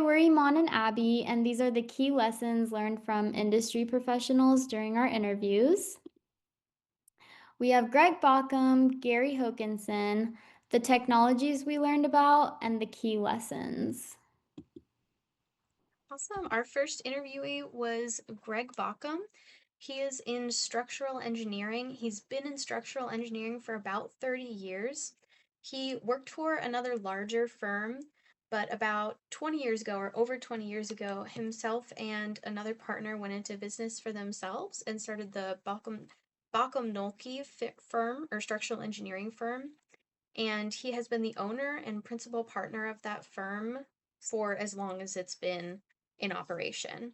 we're Iman and Abby, and these are the key lessons learned from industry professionals during our interviews. We have Greg Bauckham, Gary Hokinson, the technologies we learned about, and the key lessons. Awesome. Our first interviewee was Greg Bauckham. He is in structural engineering. He's been in structural engineering for about 30 years. He worked for another larger firm, but about 20 years ago, or over 20 years ago, himself and another partner went into business for themselves and started the Bauckham Nolke firm, or structural engineering firm. And he has been the owner and principal partner of that firm for as long as it's been in operation.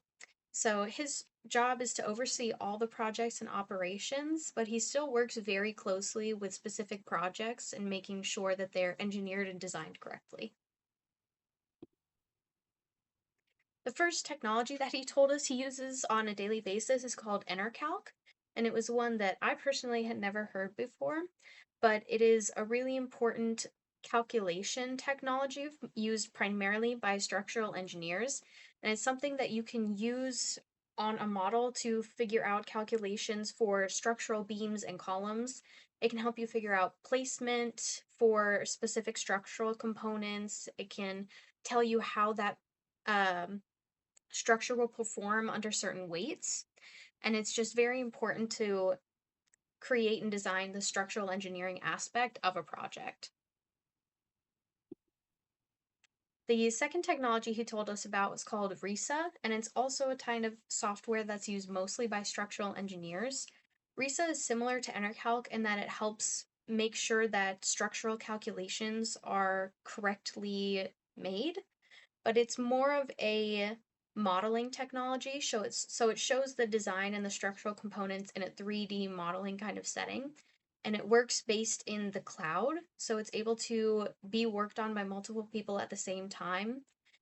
So his job is to oversee all the projects and operations, but he still works very closely with specific projects and making sure that they're engineered and designed correctly. The first technology that he told us he uses on a daily basis is called EnterCalc, and it was one that I personally had never heard before, but it is a really important calculation technology used primarily by structural engineers, and it's something that you can use on a model to figure out calculations for structural beams and columns. It can help you figure out placement for specific structural components. It can tell you how that um, structure will perform under certain weights. And it's just very important to create and design the structural engineering aspect of a project. The second technology he told us about was called RISA, and it's also a kind of software that's used mostly by structural engineers. RISA is similar to EnterCalc in that it helps make sure that structural calculations are correctly made, but it's more of a modeling technology. So it shows the design and the structural components in a 3D modeling kind of setting. And it works based in the cloud. So it's able to be worked on by multiple people at the same time.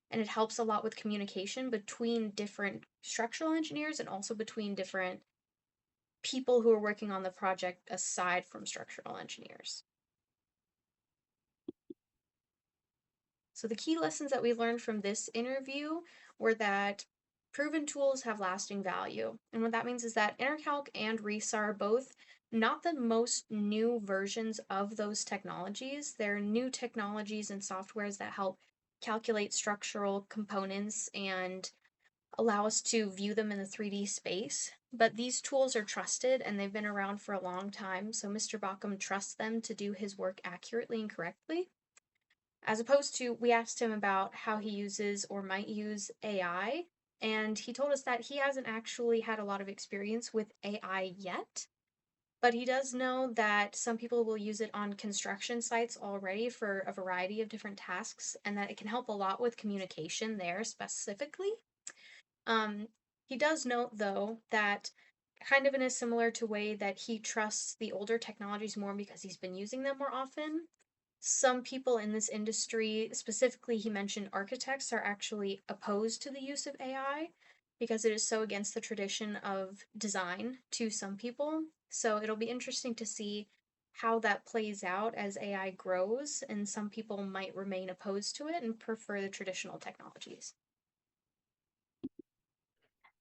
And it helps a lot with communication between different structural engineers and also between different people who are working on the project aside from structural engineers. So the key lessons that we learned from this interview were that proven tools have lasting value. And what that means is that InterCalc and RESA are both not the most new versions of those technologies. They're new technologies and softwares that help calculate structural components and allow us to view them in the 3D space. But these tools are trusted and they've been around for a long time, so Mr. Bauckham trusts them to do his work accurately and correctly. As opposed to, we asked him about how he uses or might use AI, and he told us that he hasn't actually had a lot of experience with AI yet, but he does know that some people will use it on construction sites already for a variety of different tasks, and that it can help a lot with communication there specifically. Um, he does note, though, that kind of in a similar to way that he trusts the older technologies more because he's been using them more often, some people in this industry, specifically, he mentioned architects, are actually opposed to the use of AI because it is so against the tradition of design to some people. So it'll be interesting to see how that plays out as AI grows, and some people might remain opposed to it and prefer the traditional technologies.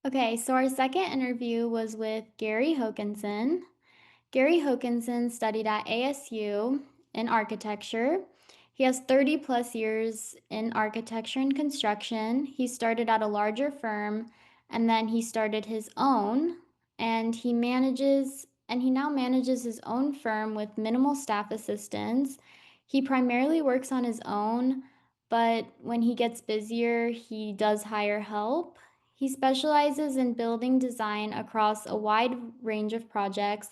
Okay, so our second interview was with Gary Hokinson. Gary Hokinson studied at ASU in architecture. He has 30 plus years in architecture and construction. He started at a larger firm and then he started his own and he now manages his own firm with minimal staff assistance. He primarily works on his own, but when he gets busier, he does hire help. He specializes in building design across a wide range of projects,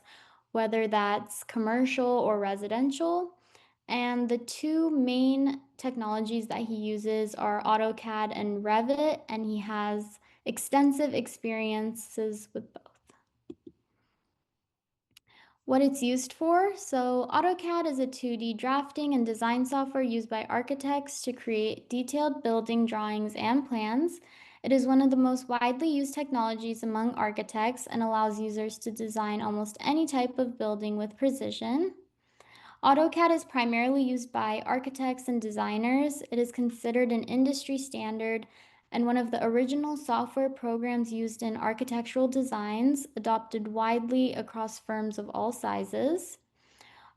whether that's commercial or residential. And the two main technologies that he uses are AutoCAD and Revit, and he has extensive experiences with both. What it's used for. So, AutoCAD is a 2D drafting and design software used by architects to create detailed building drawings and plans. It is one of the most widely used technologies among architects and allows users to design almost any type of building with precision. AutoCAD is primarily used by architects and designers. It is considered an industry standard and one of the original software programs used in architectural designs, adopted widely across firms of all sizes.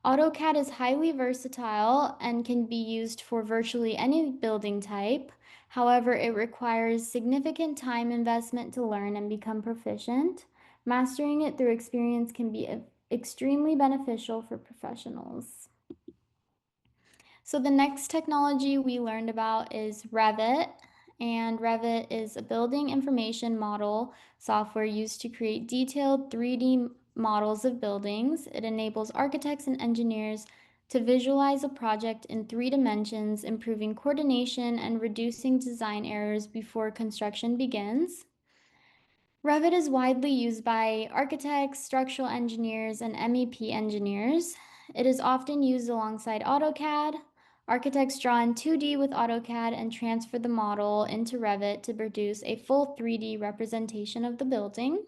AutoCAD is highly versatile and can be used for virtually any building type. However, it requires significant time investment to learn and become proficient. Mastering it through experience can be extremely beneficial for professionals. So the next technology we learned about is Revit. And Revit is a building information model software used to create detailed 3D models of buildings. It enables architects and engineers to visualize a project in 3 dimensions, improving coordination and reducing design errors before construction begins. Revit is widely used by architects, structural engineers, and MEP engineers. It is often used alongside AutoCAD. Architects draw in 2D with AutoCAD and transfer the model into Revit to produce a full 3D representation of the building.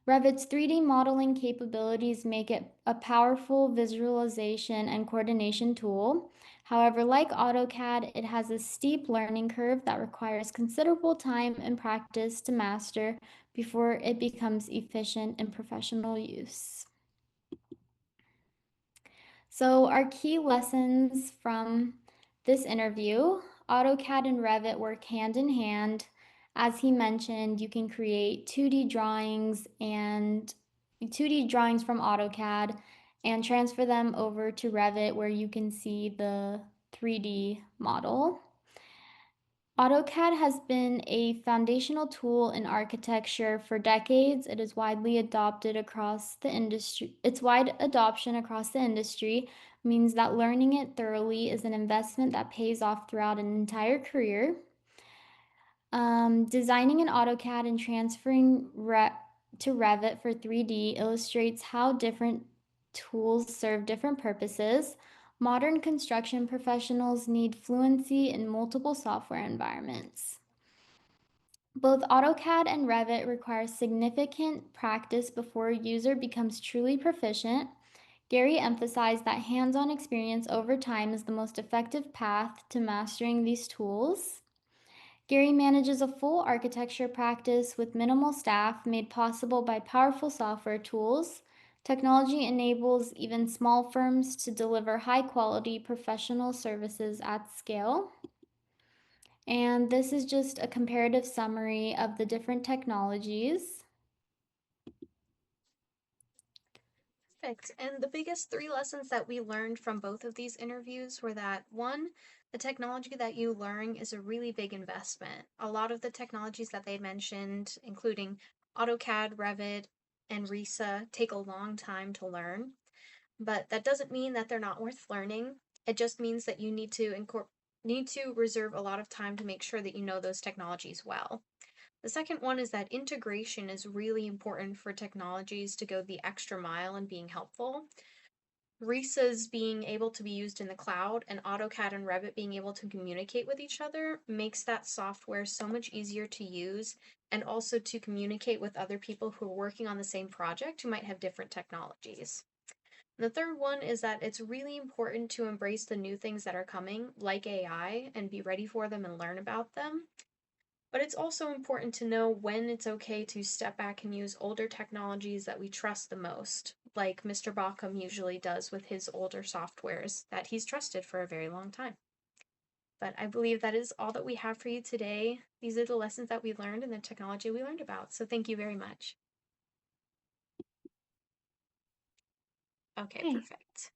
Revit's 3D modeling capabilities make it a powerful visualization and coordination tool. However, like AutoCAD, it has a steep learning curve that requires considerable time and practice to master before it becomes efficient in professional use. So, our key lessons from this interview: AutoCAD and Revit work hand in hand. As he mentioned, you can create 2D drawings and 2D drawings from AutoCAD and transfer them over to Revit where you can see the 3D model. AutoCAD has been a foundational tool in architecture for decades. It is widely adopted across the industry. Its wide adoption across the industry means that learning it thoroughly is an investment that pays off throughout an entire career. Designing in AutoCAD and transferring to Revit for 3D illustrates how different tools serve different purposes. Modern construction professionals need fluency in multiple software environments. Both AutoCAD and Revit require significant practice before a user becomes truly proficient. Gary emphasized that hands-on experience over time is the most effective path to mastering these tools. Gary manages a full architecture practice with minimal staff, made possible by powerful software tools. Technology enables even small firms to deliver high-quality professional services at scale. And this is just a comparative summary of the different technologies. Perfect. And the biggest three lessons that we learned from both of these interviews were that one, the technology that you learn is a really big investment. A lot of the technologies that they mentioned, including AutoCAD, Revit, and RISA, take a long time to learn. But that doesn't mean that they're not worth learning. It just means that you need to reserve a lot of time to make sure that you know those technologies well. The second one is that integration is really important for technologies to go the extra mile in being helpful. RISA's being able to be used in the cloud and AutoCAD and Revit being able to communicate with each other makes that software so much easier to use and also to communicate with other people who are working on the same project who might have different technologies. The third one is that it's really important to embrace the new things that are coming, like AI, and be ready for them and learn about them. But it's also important to know when it's okay to step back and use older technologies that we trust the most, like Mr. Bauckham usually does with his older softwares that he's trusted for a very long time. But I believe that is all that we have for you today. These are the lessons that we learned and the technology we learned about. So thank you very much. Okay, Okay. perfect.